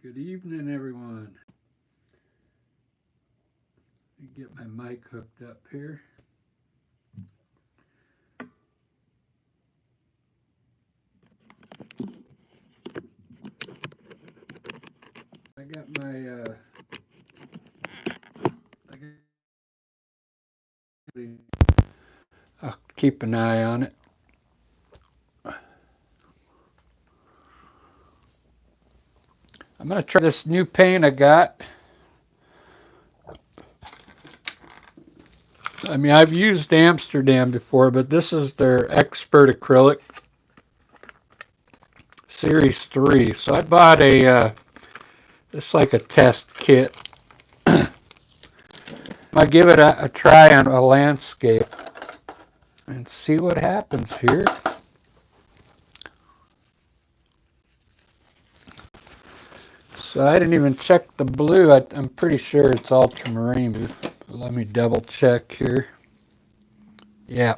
Good evening, everyone. Let me get my mic hooked up here. I got my, I got, I'll keep an eye on it. I'm going to try this new paint I got. I mean, I've used Amsterdam before, but this is their Expert Acrylic Series 3. So I bought it's like a test kit. I give it a try on a landscape and see what happens here. So I didn't even check the blue. I'm pretty sure it's ultramarine. Let me double check here. Yeah,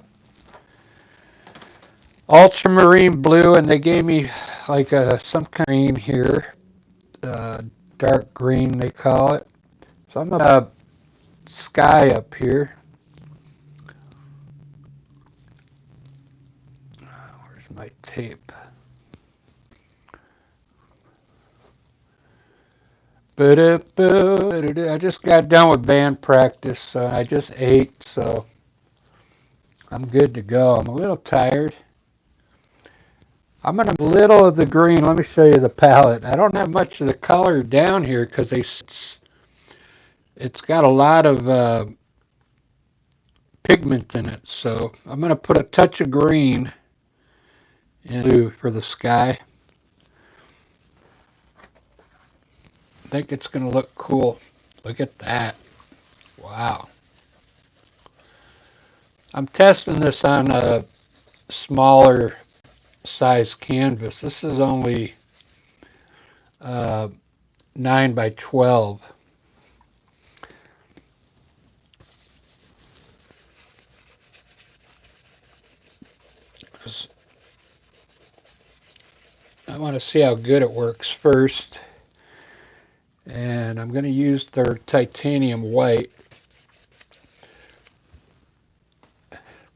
ultramarine blue, and they gave me like some kind of green here, uh, dark green they call it. So I'm gonna sky up here. Where's my tape? I just got done with band practice. I just ate, so I'm good to go. I'm a little tired. I'm going to a little of the green. Let me show you the palette. I don't have much of the color down here because it's got a lot of pigment in it. So I'm going to put a touch of green into for the sky. I think it's going to look cool. Look at that. Wow. I'm testing this on a smaller size canvas. This is only uh, 9 by 12. I want to see how good it works first. And I'm going to use their titanium white.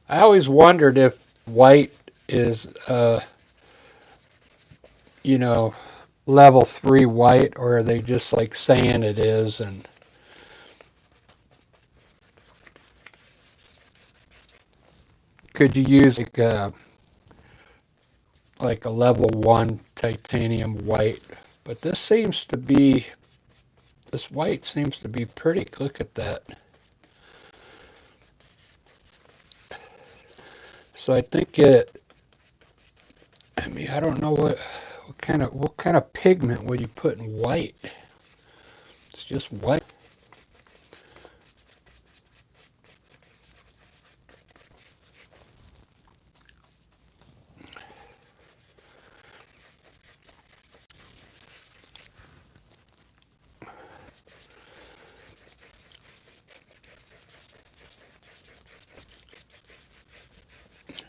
I always wondered if white is, you know, level 3 white, or are they just like saying it is? And could you use like a level 1 titanium white? But this white seems to be pretty. Look at that. So I think I mean, I don't know what kind of pigment would you put in white? It's just white.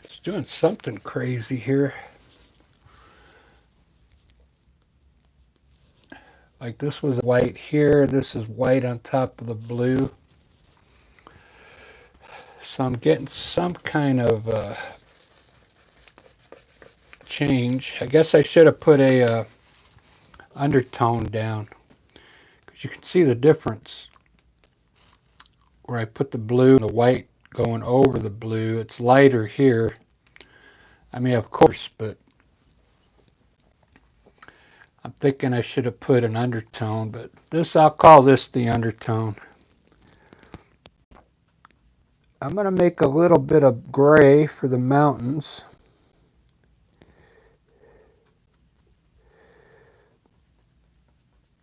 It's doing something crazy here. Like this was white here, this is white on top of the blue. So I'm getting some kind of change. I guess I should have put a undertone down, because you can see the difference where I put the blue and the white going over the blue. It's lighter here. I mean, of course, but I'm thinking I should have put an undertone, but I'll call this the undertone. I'm going to make a little bit of gray for the mountains.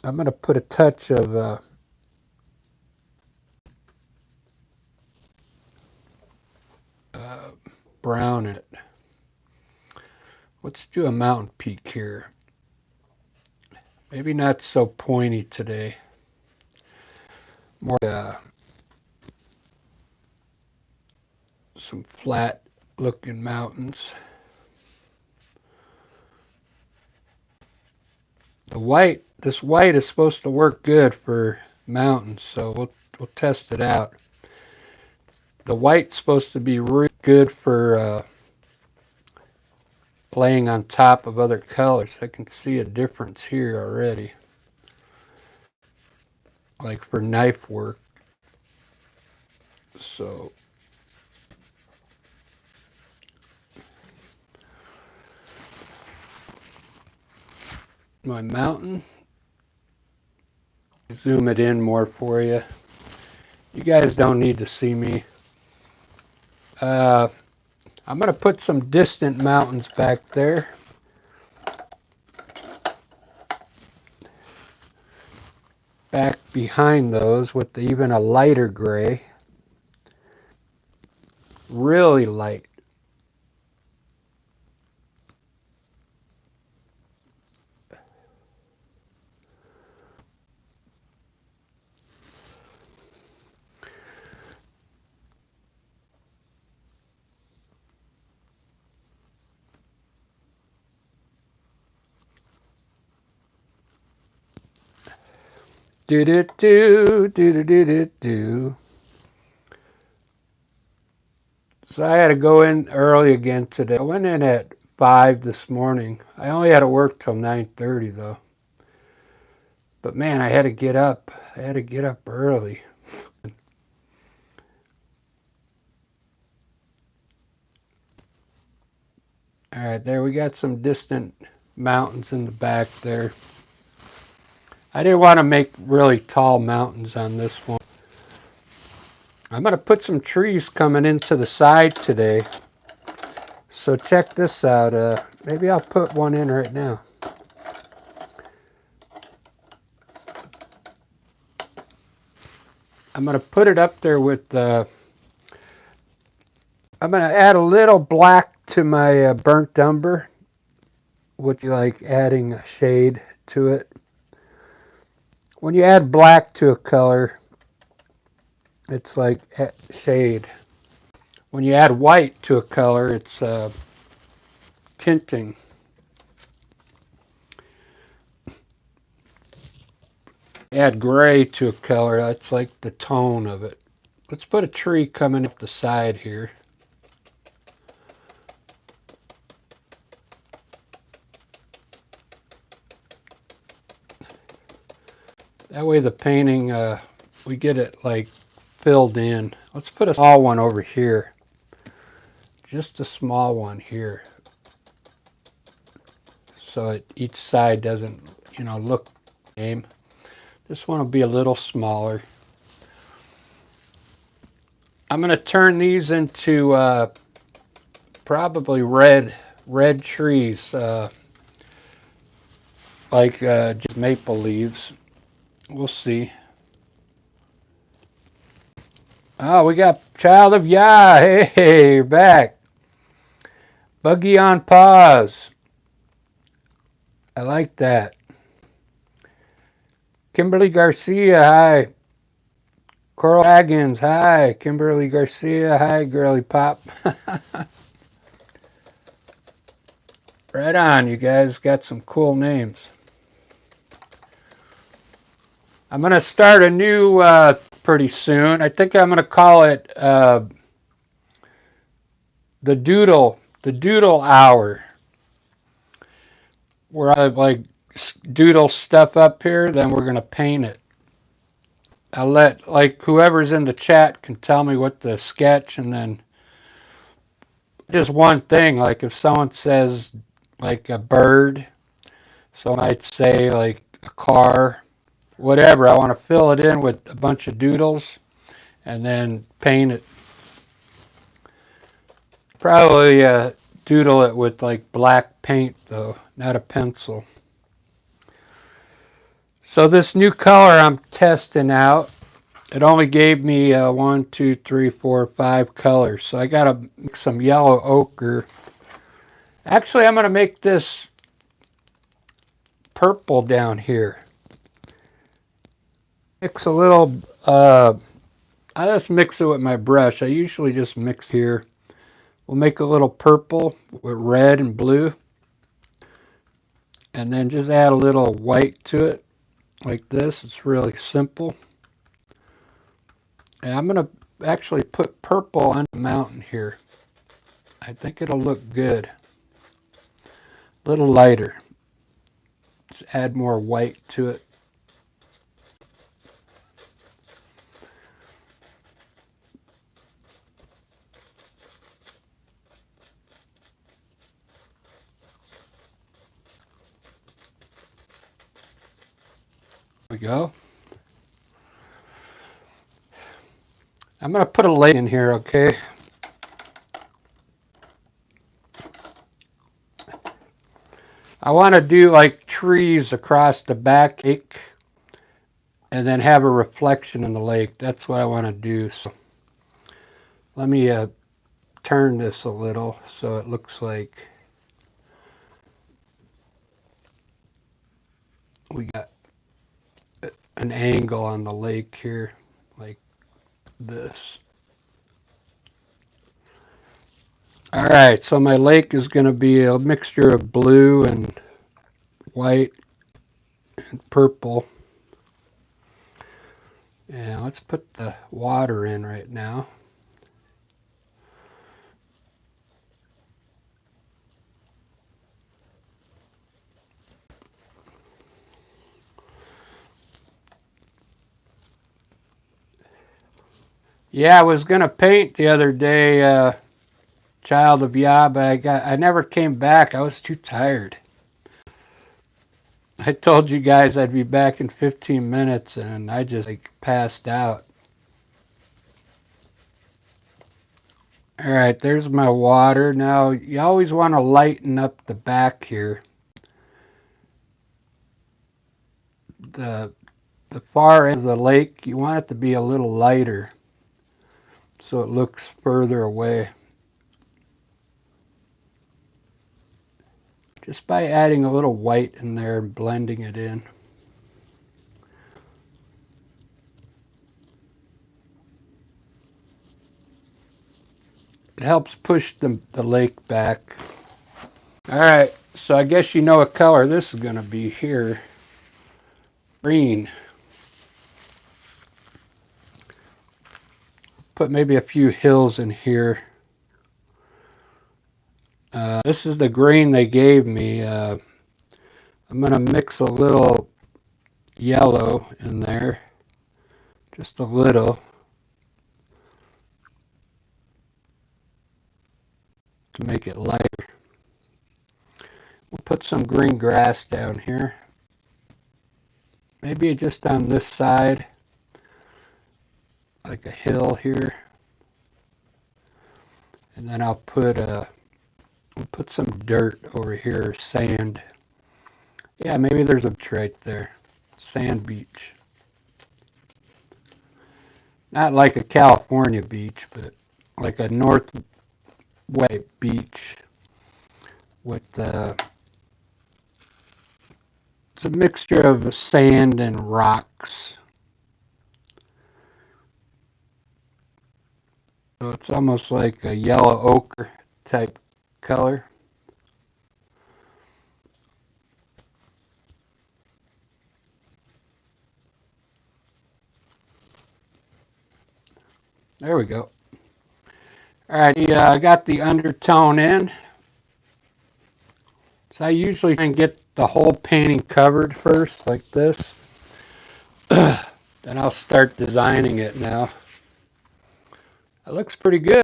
I'm going to put a touch of brown in it. Let's do a mountain peak here. Maybe not so pointy today. More some flat looking mountains. The white This white is supposed to work good for mountains, so we'll test it out. The white's supposed to be really good for laying on top of other colors. I can see a difference here already, like for knife work. So my mountain, zoom it in more for you. You guys don't need to see me. I'm going to put some distant mountains back there. Back behind those with even a lighter gray. Really light. Do. So I had to go in early again today. I went in at 5 this morning. I only had to work till 9:30 though. But man, I had to get up. I had to get up early. All right, there we got some distant mountains in the back there. I didn't want to make really tall mountains on this one. I'm going to put some trees coming into the side today. So check this out. Maybe I'll put one in right now. I'm going to put it up there with... I'm going to add a little black to my burnt umber. Would you like adding a shade to it? When you add black to a color, it's like shade. When you add white to a color, it's tinting. Add gray to a color, that's like the tone of it. Let's put a tree coming up the side here. That way the painting, we get it like filled in. Let's put a small one over here. Just a small one here. So each side doesn't, look the same. This one will be a little smaller. I'm going to turn these into probably red trees, like just maple leaves. We'll see. Oh, we got Child of Yah. Hey, you're back. Buggy on pause. I like that. Kimberly Garcia, hi. Coral Haggins, hi. Kimberly Garcia, hi, girly pop. Right on, you guys got some cool names. I'm going to start a new pretty soon. I think I'm going to call it the Doodle Hour. Where I like doodle stuff up here, then we're going to paint it. I'll let, like, whoever's in the chat can tell me what the sketch, and then just one thing, like if someone says like a bird, so I might say like a car, whatever. I want to fill it in with a bunch of doodles and then paint it. Probably doodle it with like black paint though, not a pencil. So this new color I'm testing out, it only gave me 1, 2, 3, 4, 5 colors. So I got to mix some yellow ochre. Actually, I'm going to make this purple down here. Mix a little, I just mix it with my brush. I usually just mix here. We'll make a little purple with red and blue. And then just add a little white to it. like this. It's really simple. And I'm going to actually put purple on the mountain here. I think it'll look good. A little lighter. Let's add more white to it. There we go. I'm going to put a lake in here, okay? I want to do like trees across the back lake and then have a reflection in the lake. That's what I want to do. So let me turn this a little so it looks like we got an angle on the lake here, like this. All right, so my lake is going to be a mixture of blue and white and purple. Yeah, let's put the water in right now. Yeah, I was going to paint the other day, Child of Yah, but I never came back. I was too tired. I told you guys I'd be back in 15 minutes and I just like passed out. All right, there's my water. Now, you always want to lighten up the back here. The far end of the lake, you want it to be a little lighter so it looks further away. Just by adding a little white in there and blending it in. It helps push the lake back. All right, so I guess you know what color this is going to be here. Green. Put maybe a few hills in here. This is the green they gave me. I'm going to mix a little yellow in there. Just a little. To make it lighter. We'll put some green grass down here. Maybe just on this side. Like a hill here. And then I'll put some dirt over here, sand. Yeah, maybe there's a beach right there. Sand beach. Not like a California beach, but like a Northway beach with it's a mixture of sand and rocks. So it's almost like a yellow ochre type color. There we go. All right, yeah, I got the undertone in. So I usually try and get the whole painting covered first, like this. Then I'll start designing it now. It looks pretty good.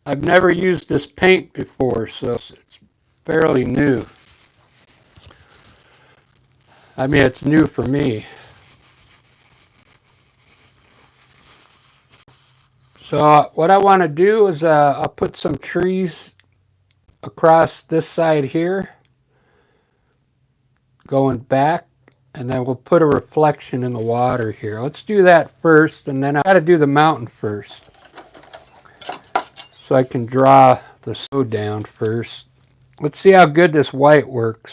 I've never used this paint before, so it's fairly new. I mean, it's new for me. So what I want to do is I'll put some trees across this side here, going back, and then we'll put a reflection in the water here. Let's do that first, and then I got to do the mountain first. So I can draw the snow down first. Let's see how good this white works.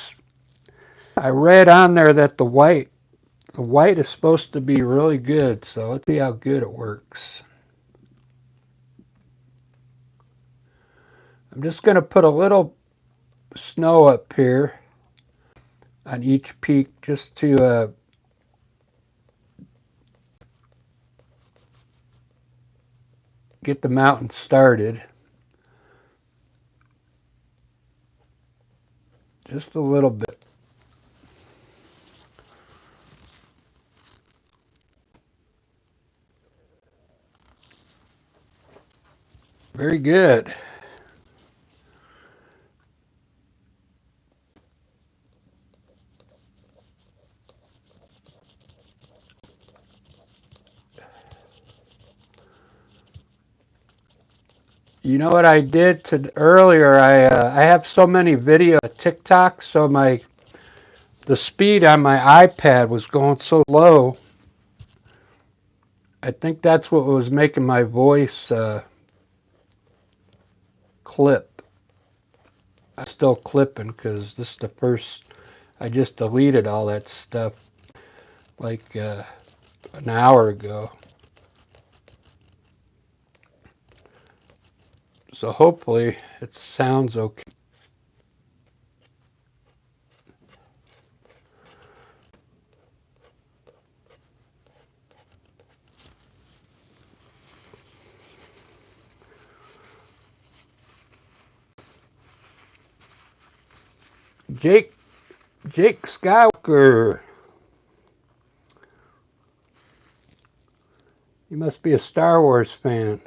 I read on there that the white is supposed to be really good, so let's see how good it works. I'm just going to put a little snow up here. on each peak just to get the mountain started. Just a little bit. Very good. You know what I did earlier? I have so many videos on TikTok, so the speed on my iPad was going so low. I think that's what was making my voice clip. I'm still clipping because this is the first. I just deleted all that stuff like an hour ago. So hopefully it sounds okay. Jake Skywalker. You must be a Star Wars fan.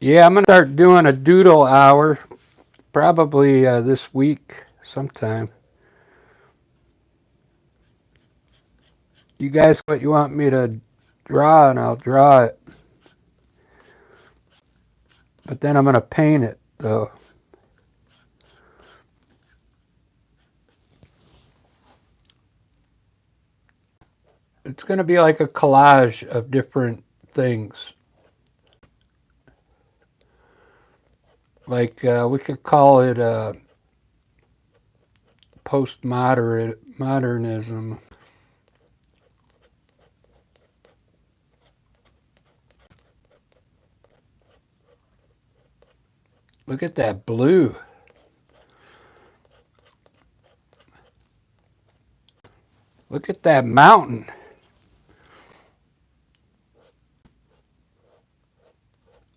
Yeah, I'm going to start doing a doodle hour probably this week sometime. You guys, what you want me to draw, and I'll draw it. But then I'm going to paint it, though. It's going to be like a collage of different things. Like we could call it postmodernism. Look at that blue. Look at that mountain.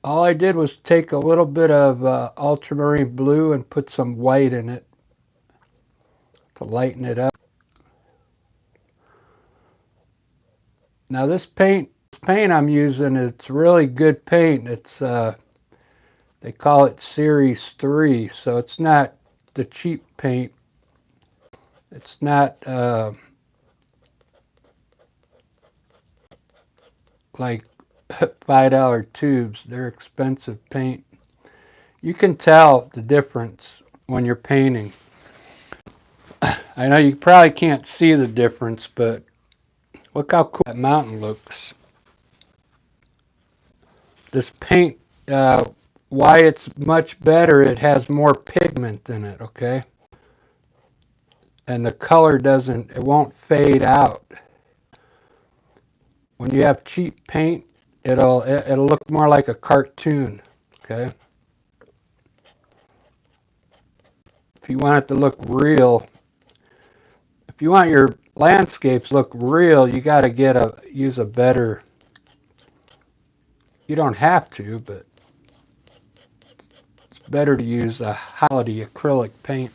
All I did was take a little bit of ultramarine blue and put some white in it to lighten it up. Now this paint I'm using, it's really good paint. It's they call it Series 3, so it's not the cheap paint. It's not like $5 tubes. They're expensive paint. You can tell the difference when you're painting. I know you probably can't see the difference, but look how cool that mountain looks. This paint, why it's much better, it has more pigment in it, okay? And the color it won't fade out. When you have cheap paint, it'll look more like a cartoon, okay? If you want it to look real, if you want your landscapes to look real, you got to use a better. You don't have to, but it's better to use a quality acrylic paint.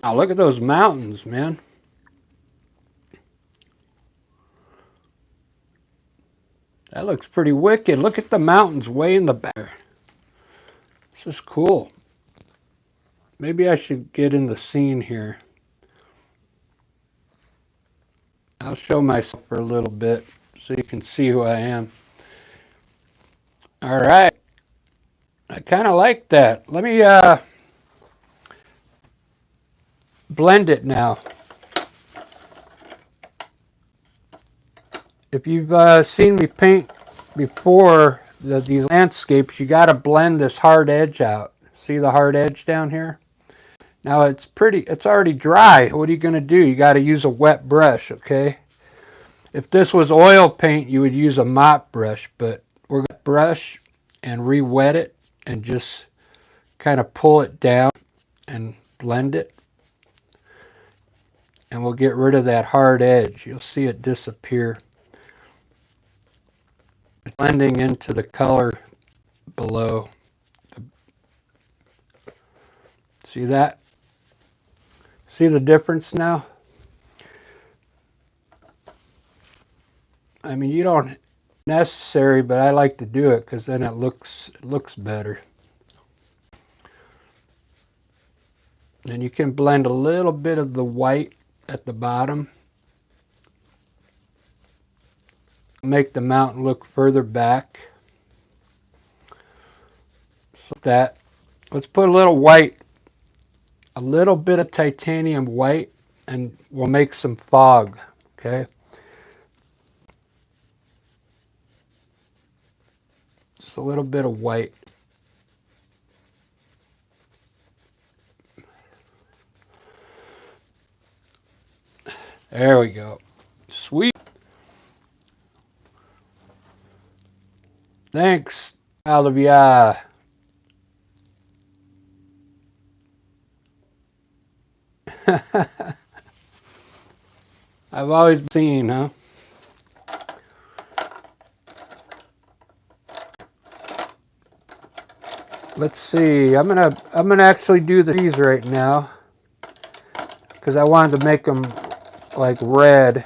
Now look at those mountains, man. That looks pretty wicked. Look at the mountains way in the back. This is cool. Maybe I should get in the scene here. I'll show myself for a little bit so you can see who I am. All right. I kind of like that. Let me blend it now. If you've seen me paint before these landscapes, you got to blend this hard edge out. See the hard edge down here? Now it's already dry. What are you going to do? You got to use a wet brush, okay? If this was oil paint, you would use a mop brush, but we're going to brush and re-wet it and just kind of pull it down and blend it. And we'll get rid of that hard edge. You'll see it disappear. It's blending into the color below. See that? See the difference now? I mean, you don't necessary, but I like to do it because then it looks better. And you can blend a little bit of the white at the bottom. Make the mountain look further back. So that, let's put a little white, a little bit of titanium white, and we'll make some fog, okay? Just a little bit of white. There we go. Sweet. Thanks, Olivia. I've always seen, huh? Let's see. I'm gonna actually do the trees right now because I wanted to make them like red.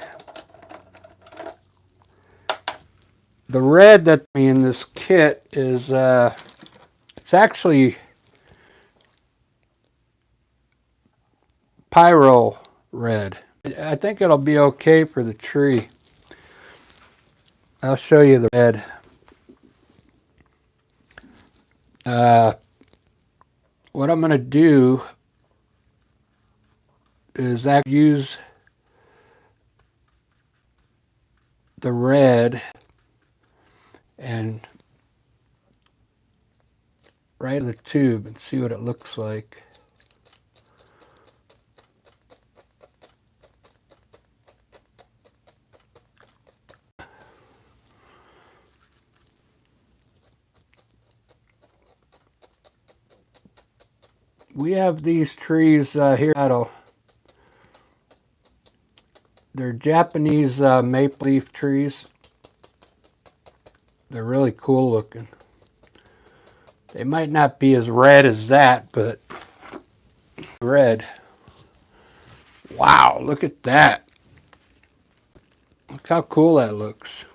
The red that's in this kit is it's actually pyro red. I think it'll be okay for the tree. I'll show you the red. What I'm going to do is use the red and right in the tube and see what it looks like. We have these trees here. They're Japanese maple leaf trees. They're really cool looking. They might not be as red as that, but red. Wow, look at that. Look how cool that looks.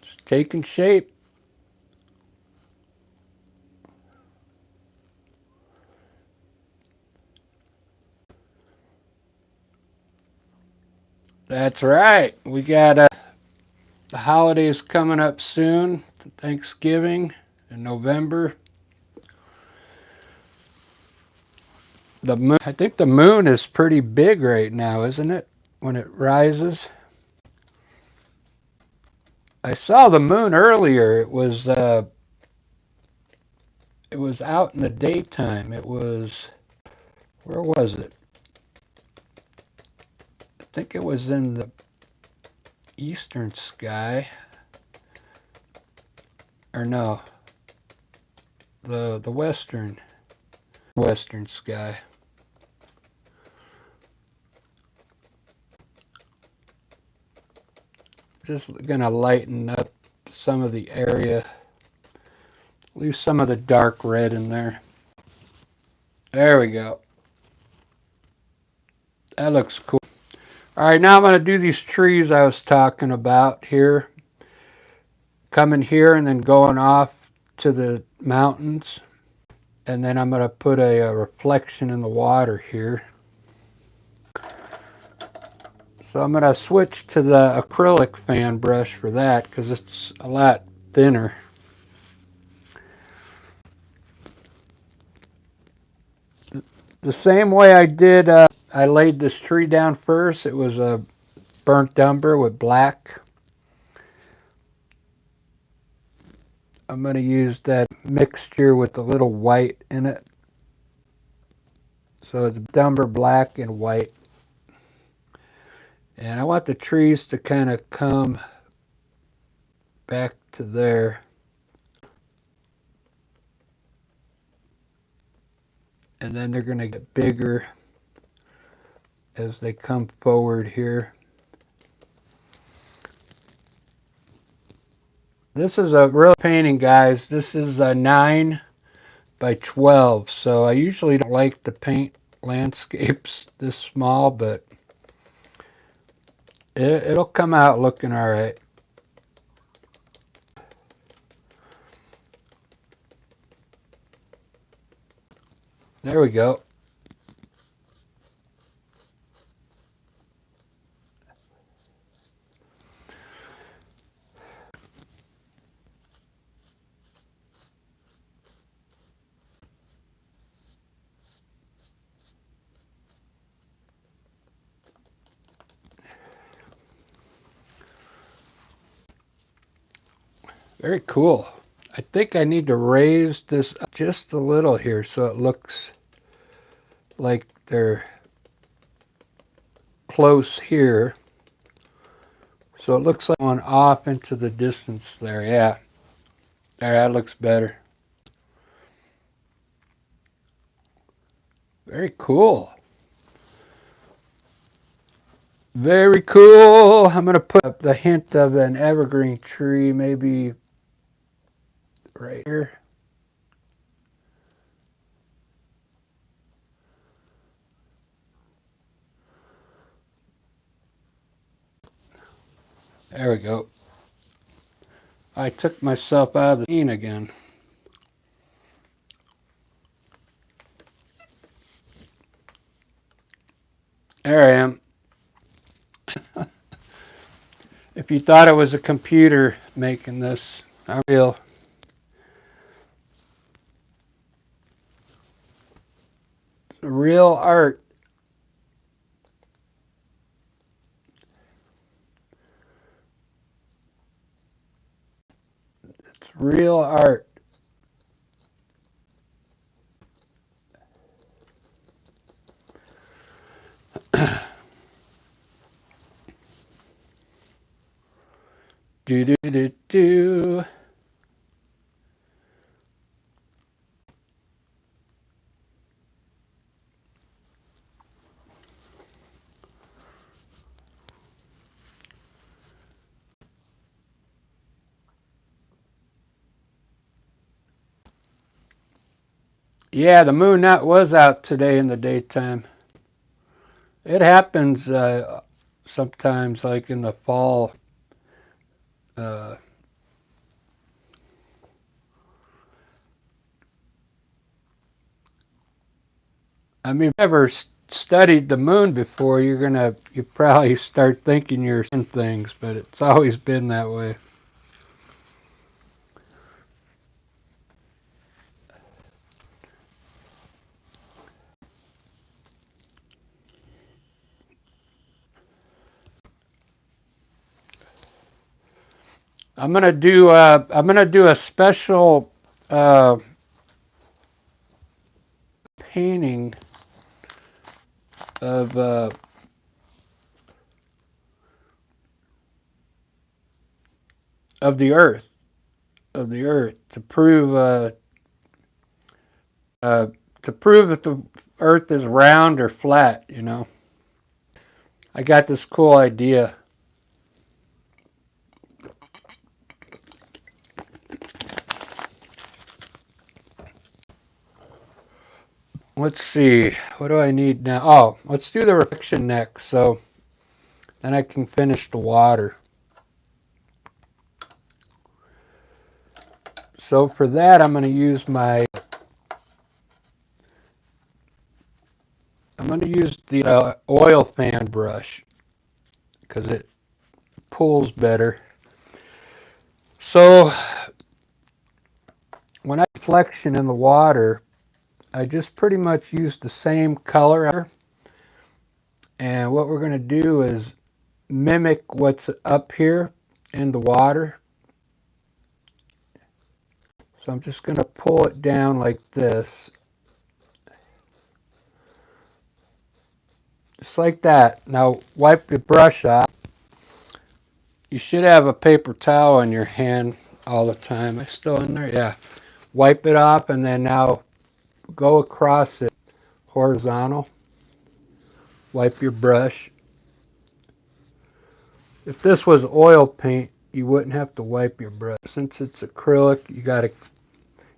It's taking shape. That's right. We got the holidays coming up soon. Thanksgiving in November. The moon, I think the moon is pretty big right now, isn't it? When it rises. I saw the moon earlier. It was out in the daytime. It was, where was it? I think it was in the eastern sky. Or no, the western sky. Just gonna lighten up some of the area. Leave some of the dark red in there. There we go. That looks cool. All right, now I'm going to do these trees I was talking about here. Coming here and then going off to the mountains. And then I'm going to put a reflection in the water here. So I'm going to switch to the acrylic fan brush for that because it's a lot thinner. The same way I did, I laid this tree down first. It was a burnt umber with black I'm going to use that mixture with the little white in it. So it's umber black and white. And I want the trees to kind of come back to there. And then they're going to get bigger as they come forward here. This is a real painting, guys. This is a 9 by 12. So I usually don't like to paint landscapes this small, but it'll come out looking all right. There we go. Very cool. I think I need to raise this up just a little here so it looks like they're close here. So it looks like going off into the distance there. Yeah. There, that looks better. Very cool. Very cool. I'm going to put up the hint of an evergreen tree, maybe right here. There we go. I took myself out of the scene again. There I am. If you thought it was a computer making this, I'm real. Real art. It's real art. Do do do do. Yeah, the moon was out today in the daytime. It happens sometimes, like in the fall. Uh, I mean, if you've never studied the moon before, you probably start thinking you're seeing things, but it's always been that way. I'm gonna do a special painting of the Earth, to prove if the Earth is round or flat. You know, I got this cool idea. Let's see, what do I need now? Oh, let's do the reflection next, so then I can finish the water. So for that, I'm going to use the oil fan brush because it pulls better. So when I reflection in the water, I just pretty much use the same color. And what we're going to do is mimic what's up here in the water. So I'm just going to pull it down like this. Just like that. Now wipe your brush off. You should have a paper towel in your hand all the time. Am I still in there? Yeah. Wipe it off and then now go across it horizontal. Wipe your brush. If this was oil paint, you wouldn't have to wipe your brush. Since it's acrylic,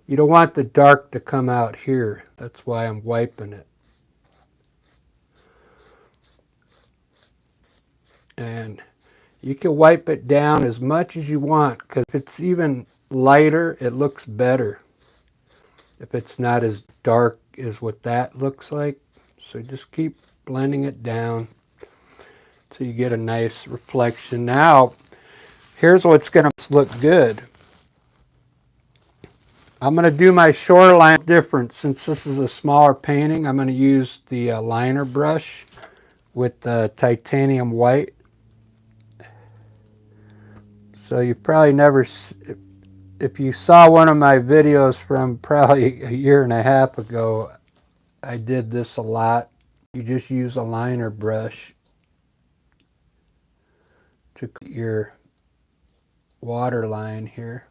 you don't want the dark to come out here. That's why I'm wiping it. And you can wipe it down as much as you want, because if it's even lighter, it looks better. If it's not as dark as what that looks like. So just keep blending it down so you get a nice reflection. Now, here's what's going to look good. I'm going to do my shoreline different. Since this is a smaller painting, I'm going to use the liner brush with the titanium white. So you probably never, if you saw one of my videos from probably a year and a half ago, I did this a lot. You just use a liner brush to create your water line here.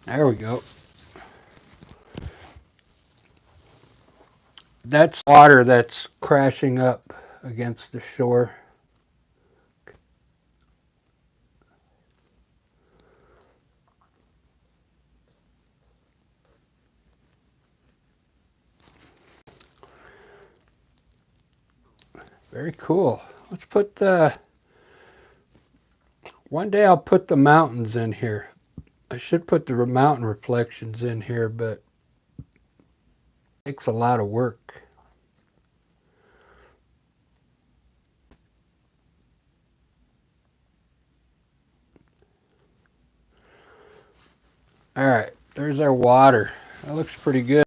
There we go. That's water that's crashing up against the shore. Very cool. Let's put the... One day I'll put the mountains in here. I should put the mountain reflections in here, but it takes a lot of work. All right, there's our water. That looks pretty good.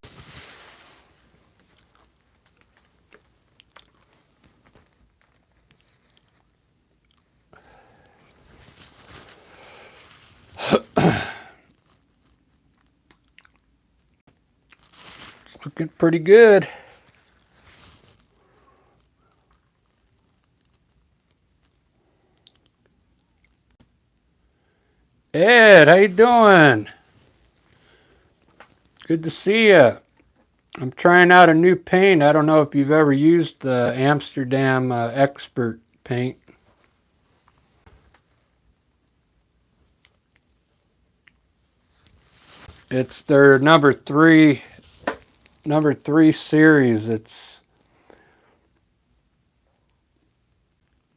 It's looking pretty good. Ed, how you doing? Good to see you. I'm trying out a new paint. I don't know if you've ever used the Amsterdam Expert paint. It's their number three series. It's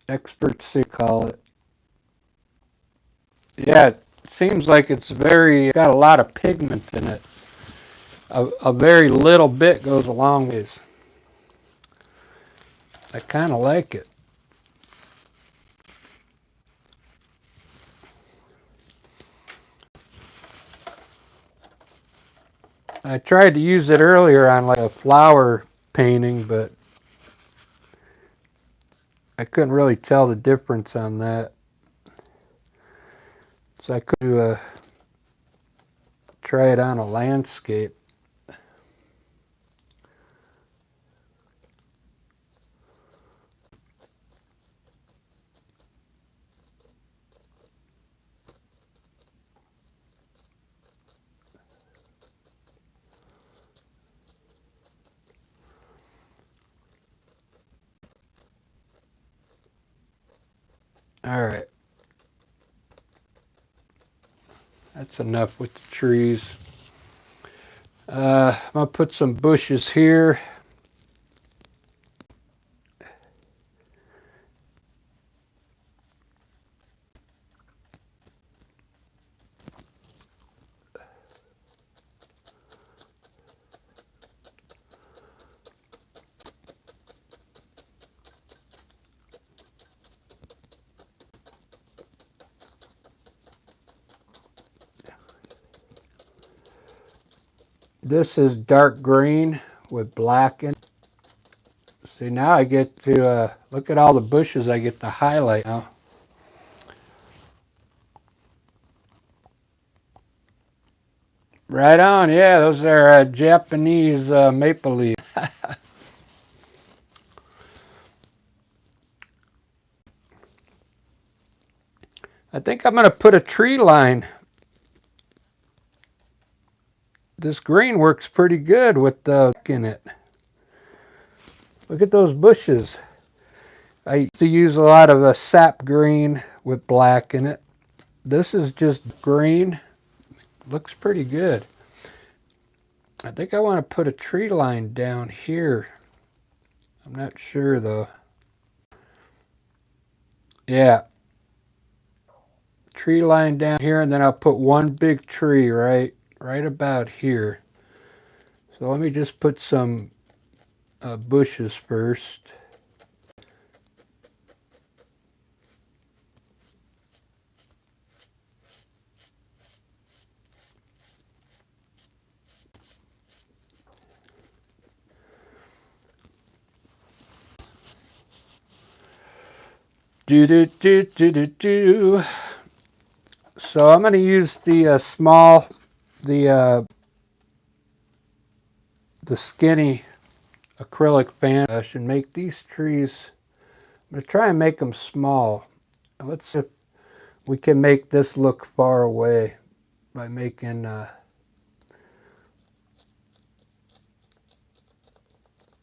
Expert C, call it. Yeah, it seems like it's got a lot of pigment in it. A very little bit goes a long ways. I kind of like it. I tried to use it earlier on like a flower painting, but I couldn't really tell the difference on that. So I could try it on a landscape. All right. That's enough with the trees. I'm going to put some bushes here. This is dark green with black in it. See, now I get to look at all the bushes I get to highlight now. Right on, yeah, those are Japanese maple leaves. I think I'm going to put a tree line. This green works pretty good with the in it. Look at those bushes. I used to use a lot of a sap green with black in it. This is just green. Looks pretty good. I think I want to put a tree line down here. I'm not sure though. Yeah. Tree line down here, and then I'll put one big tree right about here. So let me just put some bushes first. Do. So I'm going to use the the skinny acrylic fan brush and make these trees. I'm going to try and make them small. Let's see if we can make this look far away by making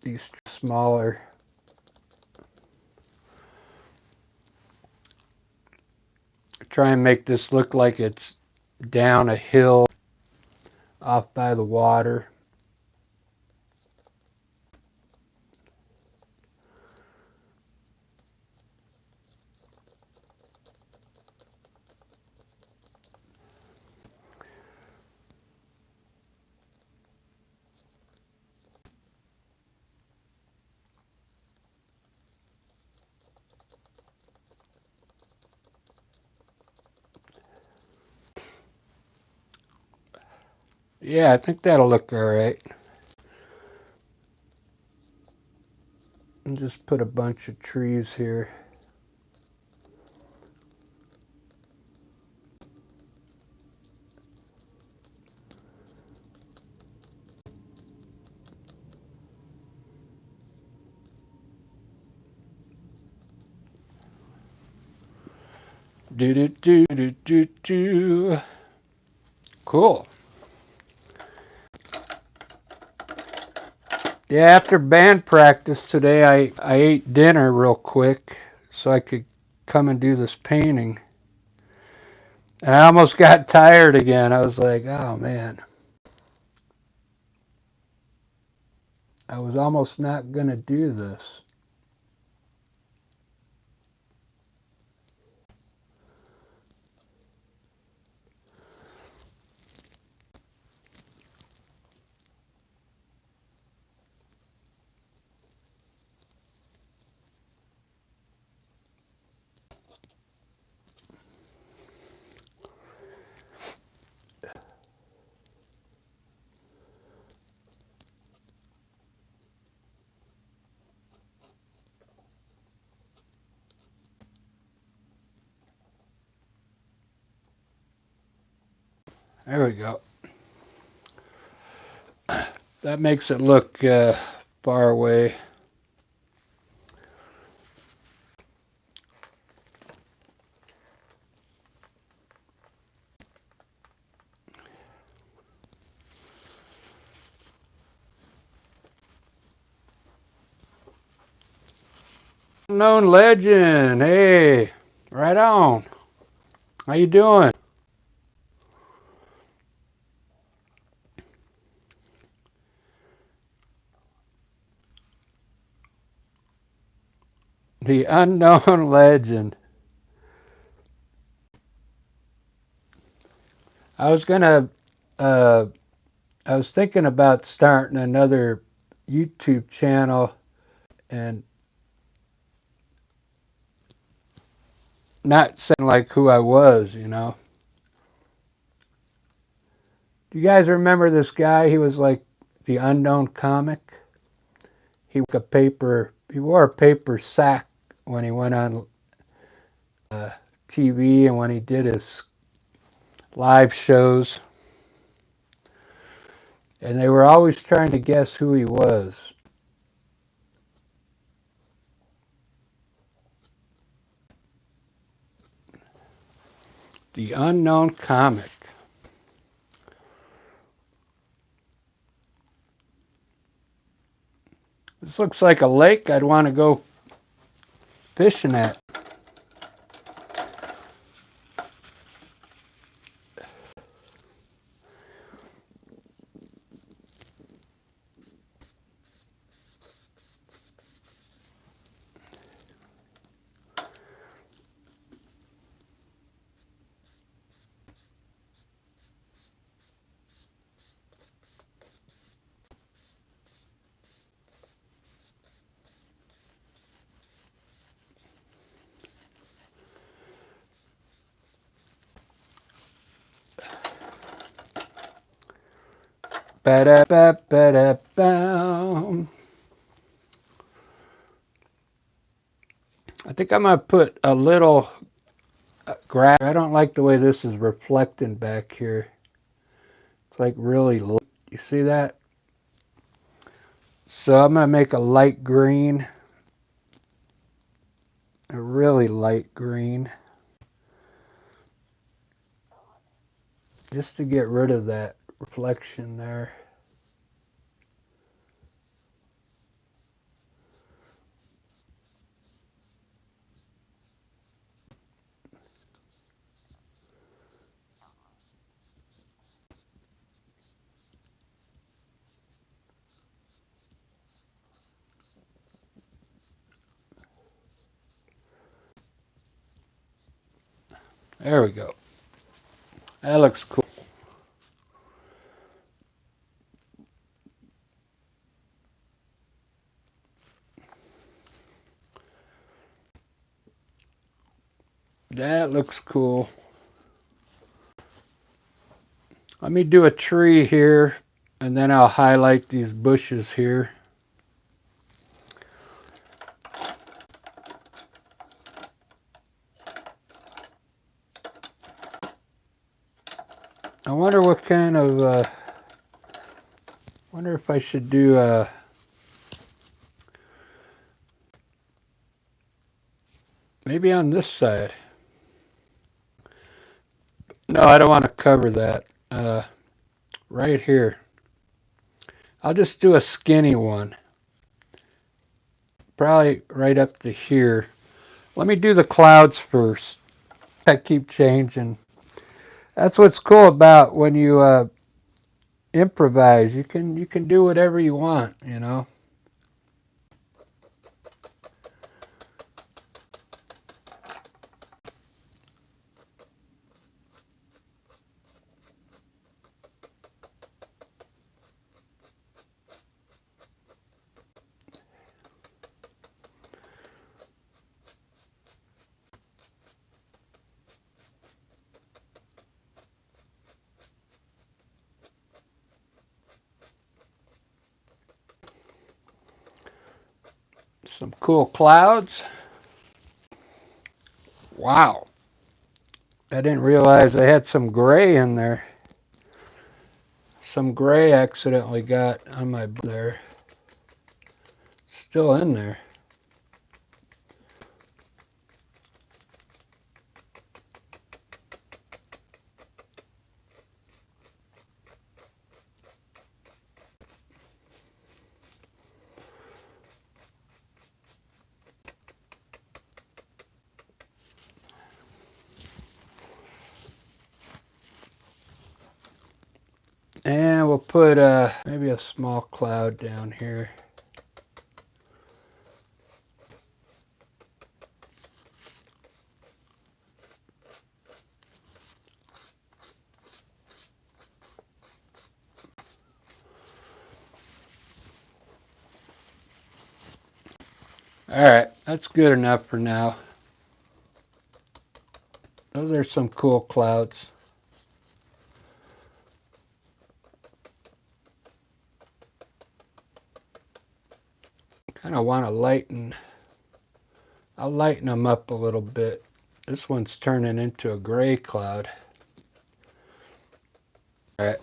these smaller. Try and make this look like it's down a hill off by the water. Yeah, I think that'll look all right. And just put a bunch of trees here. Do. Cool. Yeah, after band practice today, I ate dinner real quick so I could come and do this painting. And I almost got tired again. I was like, oh man. I was almost not going to do this. There we go. That makes it look far away. Unknown legend. Hey, right on. How you doing? The unknown legend. I was gonna, I was thinking about starting another YouTube channel and not saying like who I was, you know. Do you guys remember this guy? He was like the unknown comic. He wore a paper sack when he went on TV and when he did his live shows. And they were always trying to guess who he was. The unknown comic. This looks like a lake I'd want to go fishing at. Ba-da-ba-ba-da-bow. I think I'm going to put a little grass. I don't like the way this is reflecting back here. It's like really light. You see that? So I'm going to make a light green. A really light green. Just to get rid of that reflection there. There we go. That looks cool. That looks cool. Let me do a tree here, and then I'll highlight these bushes here. I wonder what kind of, wonder if I should do maybe on this side. No, I don't want to cover that. Right here. I'll just do a skinny one. Probably right up to here. Let me do the clouds first. I keep changing. That's what's cool about when you improvise. You can do whatever you want, you know. Some cool clouds. Wow. I didn't realize I had some gray in there. Some gray accidentally got on my there. Still in there. And we'll put maybe a small cloud down here. Alright, that's good enough for now. Those are some cool clouds. Kind of want to lighten. I'll lighten them up a little bit. This one's turning into a gray cloud. All right.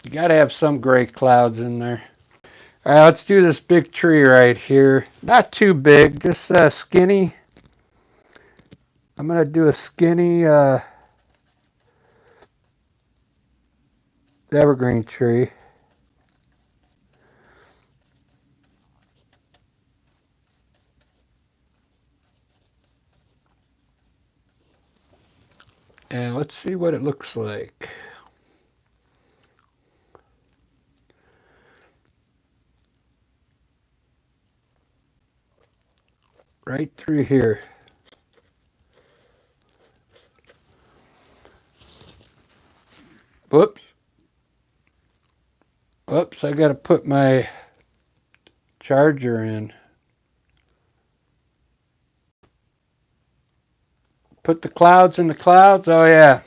You got to have some gray clouds in there. All right, let's do this big tree right here. Not too big, just skinny. I'm going to do a skinny evergreen tree. And let's see what it looks like. Right through here. Whoops. Whoops, I got to put my charger in. Put the clouds in the clouds? Oh, yeah.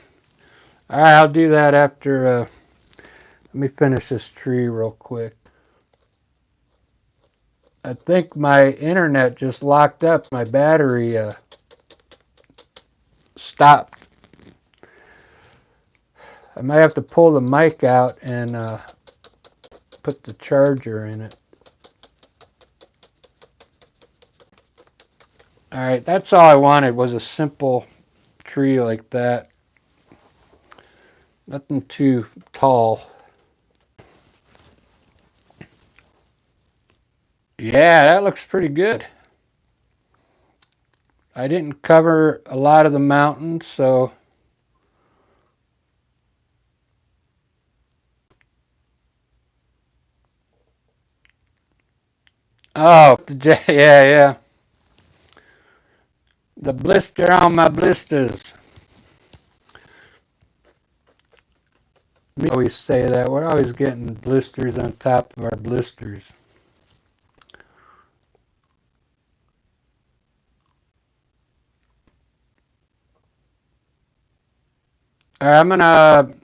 All right, I'll do that after. Let me finish this tree real quick. I think my internet just locked up. My battery stopped. I might have to pull the mic out and put the charger in it. All right, that's all I wanted was a simple tree like that. Nothing too tall. Yeah, that looks pretty good. I didn't cover a lot of the mountains, so oh, yeah. The blister on my blisters. We always say that. We're always getting blisters on top of our blisters. All right, I'm going to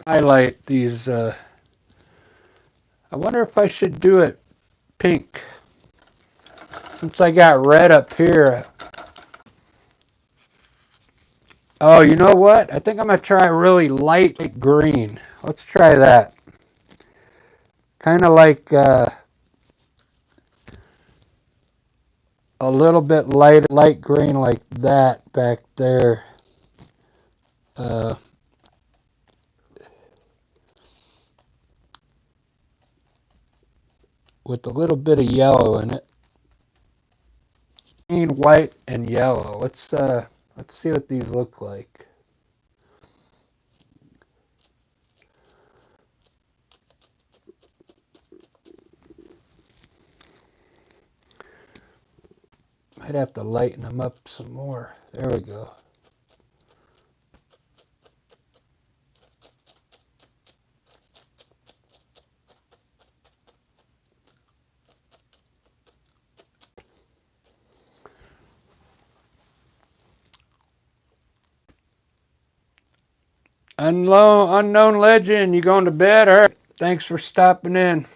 highlight these. I wonder if I should do it pink. Since I got red up here. Oh, you know what? I think I'm going to try really light green. Let's try that. Kind of like a little bit light green like that back there. With a little bit of yellow in it. Green, white, and yellow. Let's see what these look like. Might have to lighten them up some more. There we go. Unknown legend, you going to bed? All right. Thanks for stopping in.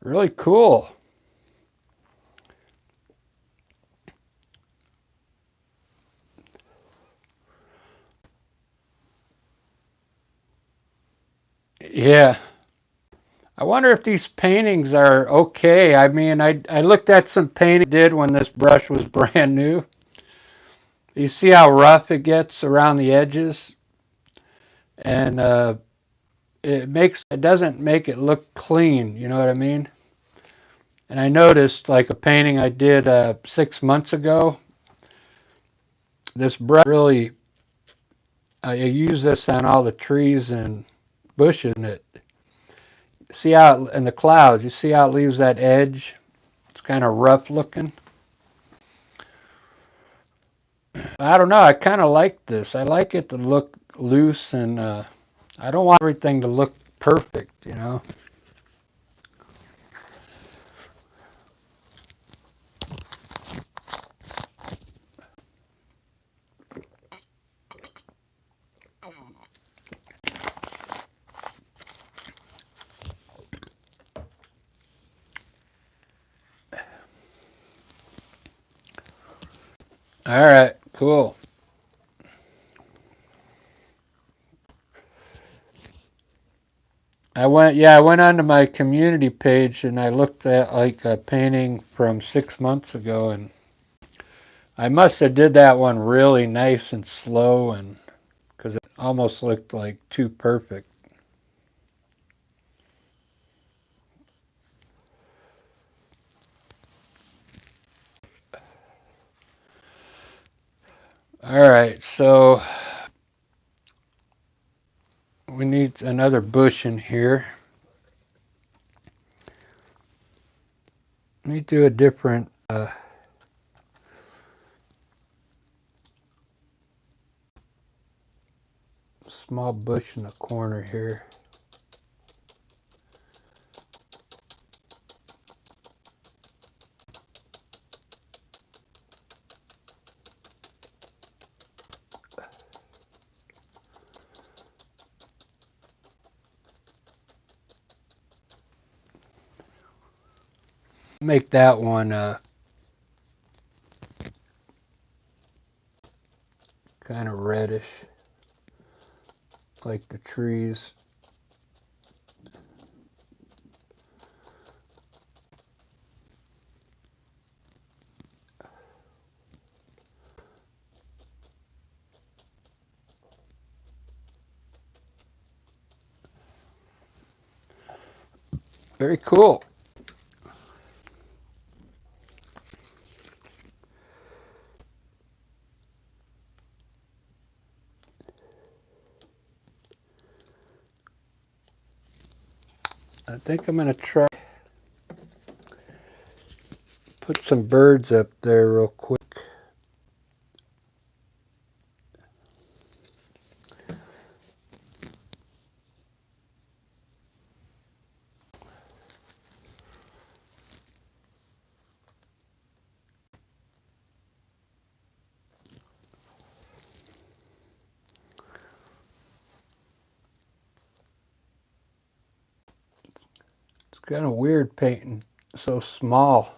Really cool. Yeah. I wonder if these paintings are okay. I mean, I looked at some painting I did when this brush was brand new. You see how rough it gets around the edges? And it doesn't make it look clean, you know what I mean? And I noticed like a painting I did 6 months ago, this brush really, I use this on all the trees and bushes in it. See how in the clouds, you see how it leaves that edge? It's kind of rough looking. I don't know. I kind of like this. I like it to look loose, and I don't want everything to look perfect, you know. All right, cool. I went onto my community page and I looked at like a painting from 6 months ago, and I must have did that one really nice and slow, and because it almost looked like too perfect. All right, so we need another bush in here. Let me do a different small bush in the corner here. Make that one kind of reddish, like the trees. Very cool. I think I'm going to try put some birds up there real quick. It's kind of weird painting so small.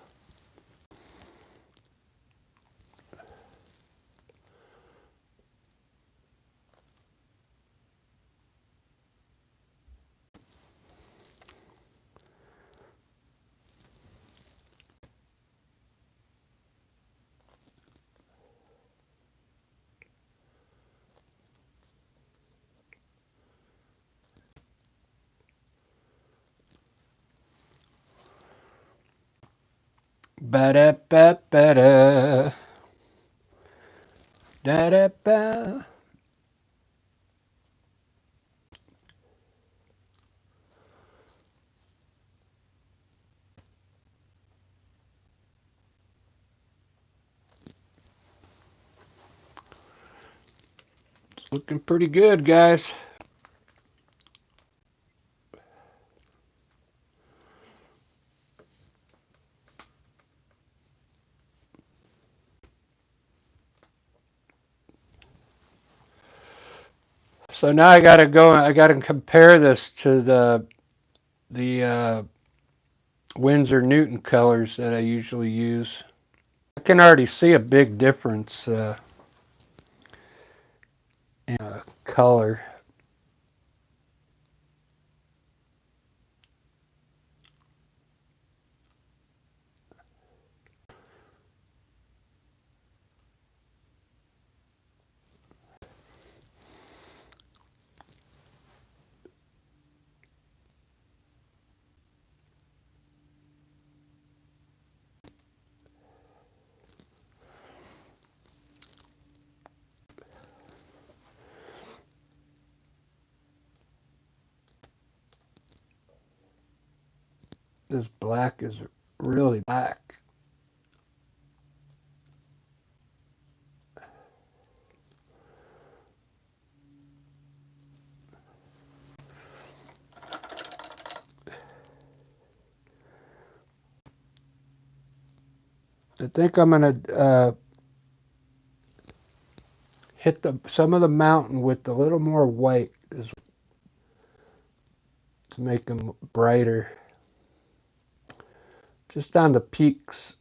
Ba da ba ba da da da ba. It's looking pretty good, guys. So now I gotta go. I gotta compare this to the Winsor Newton colors that I usually use. I can already see a big difference in color. This black is really black. I think I'm going to hit some of the mountain with a little more white to make them brighter. Just on the peaks.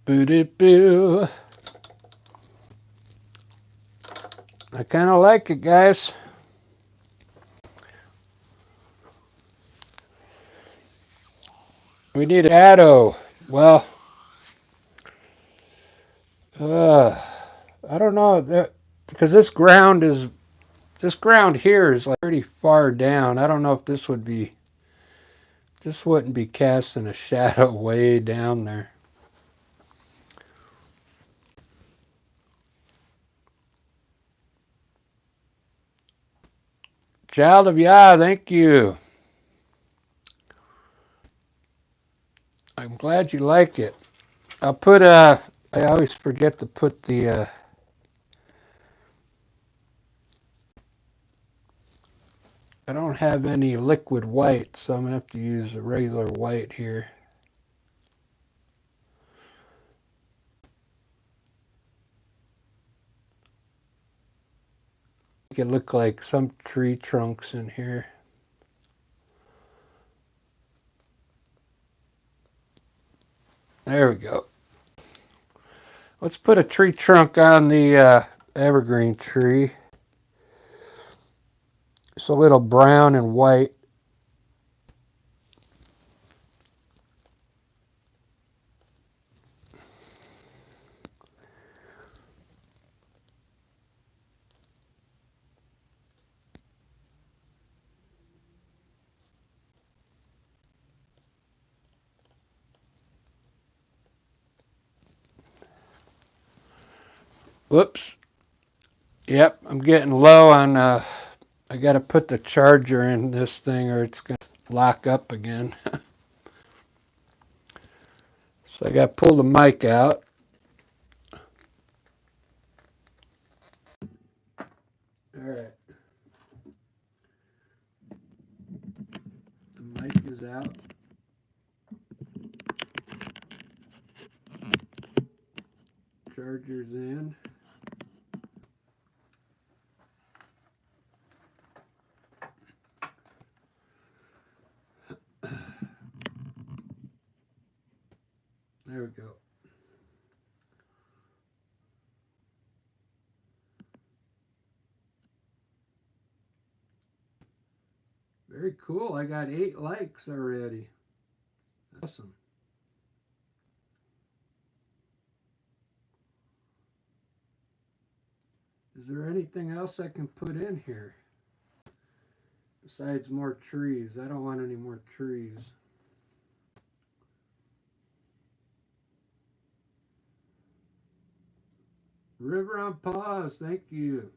Boo-doo-boo. I kind of like it, guys. We need an addo. Well, I don't know because this ground here is like pretty far down. I don't know if this wouldn't be casting a shadow way down there. Child of Yah, thank you. I'm glad you like it. I'll put I always forget to put the I don't have any liquid white, so I'm gonna have to use a regular white here. Make it look like some tree trunks in here. There we go. Let's put a tree trunk on the evergreen tree. It's a little brown and white. Whoops. Yep, I'm getting low on, I got to put the charger in this thing or it's going to lock up again. So I got to pull the mic out. All right. The mic is out. Charger's in. There we go. Very cool. I got 8 likes already. Awesome. Is there anything else I can put in here? Besides more trees. I don't want any more trees. River on Pause, thank you.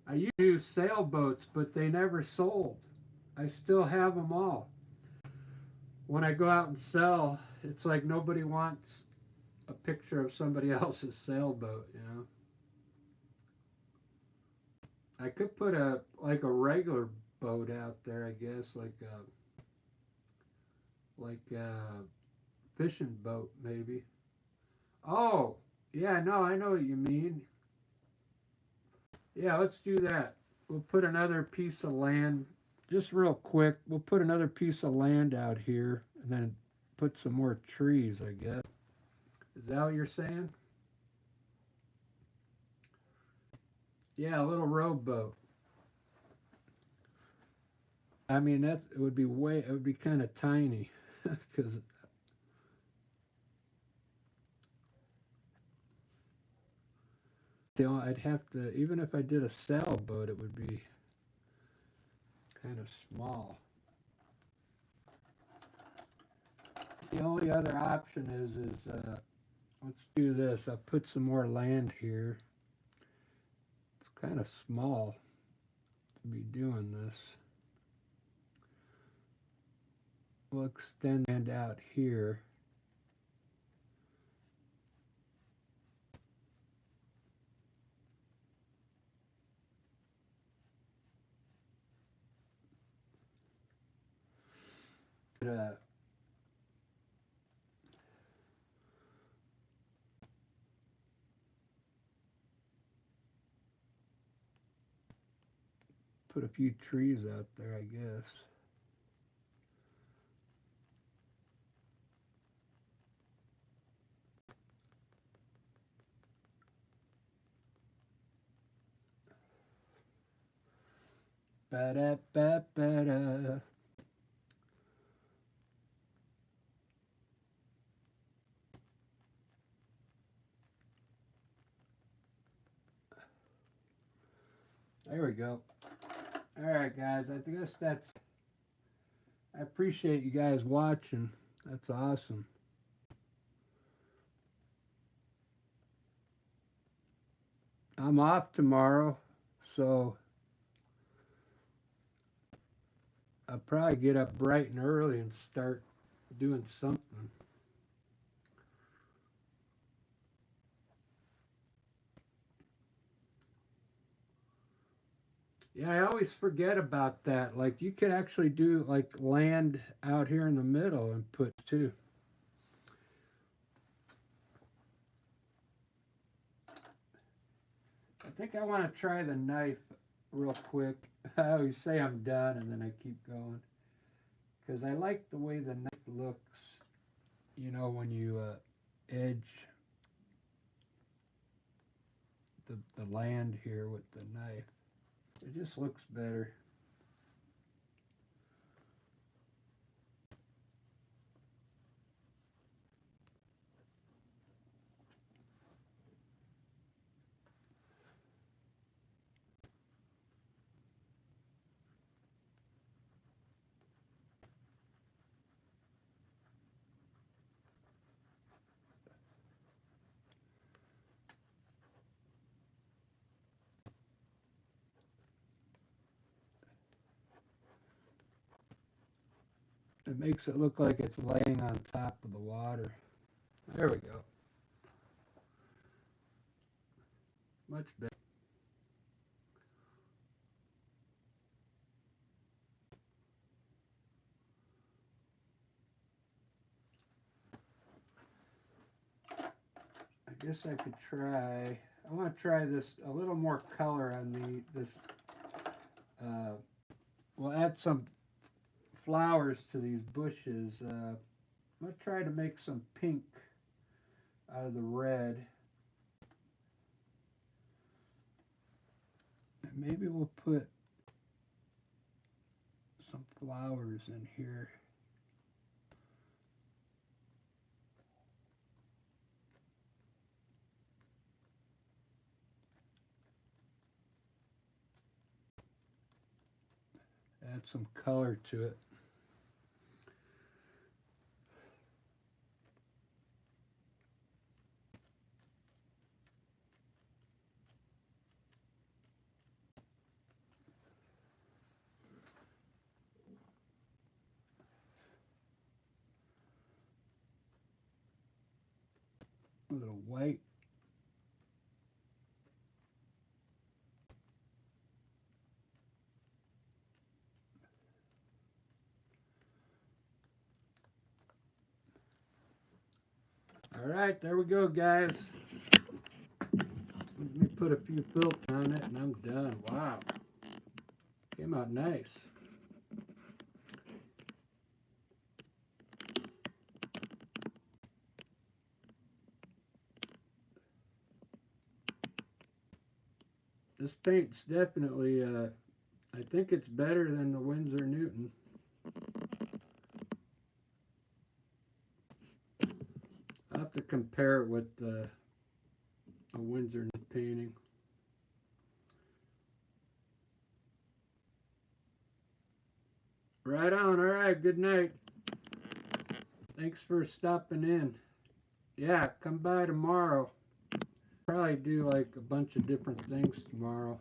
I used to use sailboats, but they never sold. I still have them all. When I go out and sell, it's like nobody wants a picture of somebody else's sailboat, you know. I could put a regular boat out there, I guess, like a fishing boat maybe. Oh, yeah, no, I know what you mean. Yeah, let's do that. We'll put another piece of land, just real quick. We'll put another piece of land out here and then put some more trees, I guess. Is that what you're saying? Yeah, a little rowboat. I mean, that it would be it would be kind of tiny because you know, I'd have to, even if I did a sailboat, it would be kind of small. The only other option is let's do this. I'll put some more land here. It's kind of small to be doing this. We'll extend land out here. Uh, put a few trees out there, I guess. Ba-da-ba-ba-da. There we go. All right, guys. I guess that's. I appreciate you guys watching. That's awesome. I'm off tomorrow, so I'll probably get up bright and early and start doing something. Yeah, I always forget about that. Like you could actually do like land out here in the middle and put too. I think I want to try the knife real quick. I always say I'm done and then I keep going because I like the way the knife looks. You know, when you edge the land here with the knife, it just looks better. It makes it look like it's laying on top of the water. There we go. Much better. I guess I could try. I want to try this a little more color on this. Uh, we'll add some flowers to these bushes. I'm gonna try to make some pink out of the red. And maybe we'll put some flowers in here. Add some color to it. A little white. All right, there we go, guys. Let me put put a few filters on it and I'm done. Wow. Came out nice. This paint's definitely, I think it's better than the Winsor Newton. I'll have to compare it with a Winsor painting. Right on. All right. Good night. Thanks for stopping in. Yeah, come by tomorrow. Probably do like a bunch of different things tomorrow.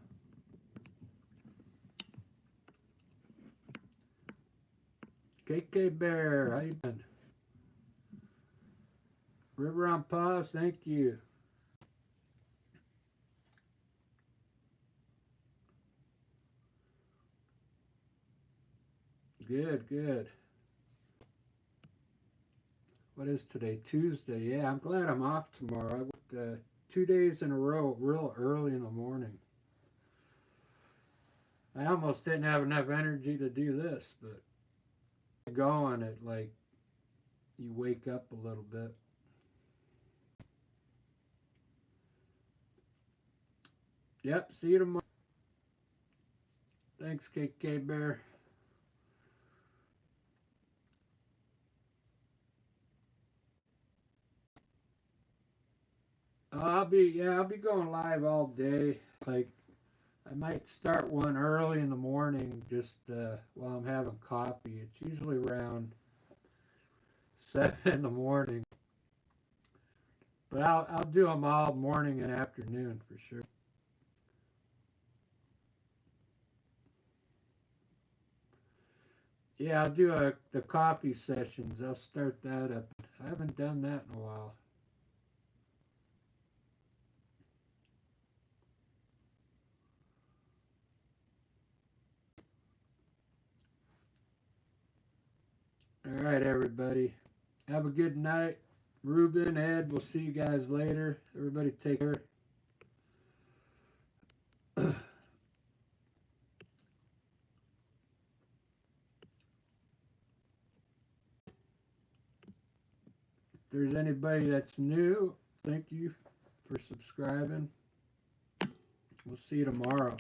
KK Bear, how you been? River on Pause, thank you. Good, good. What is today? Tuesday. Yeah, I'm glad I'm off tomorrow. I worked 2 days in a row, real early in the morning. I almost didn't have enough energy to do this, but going it like you wake up a little bit. Yep, see you tomorrow. Thanks, KK Bear. I'll be going live all day. Like I might start one early in the morning just while I'm having coffee. It's usually around 7 in the morning. But I'll do them all morning and afternoon for sure. Yeah, I'll do the coffee sessions. I'll start that up. I haven't done that in a while. All right, everybody. Have a good night. Ruben, Ed, we'll see you guys later. Everybody take care. If there's anybody that's new, thank you for subscribing. We'll see you tomorrow.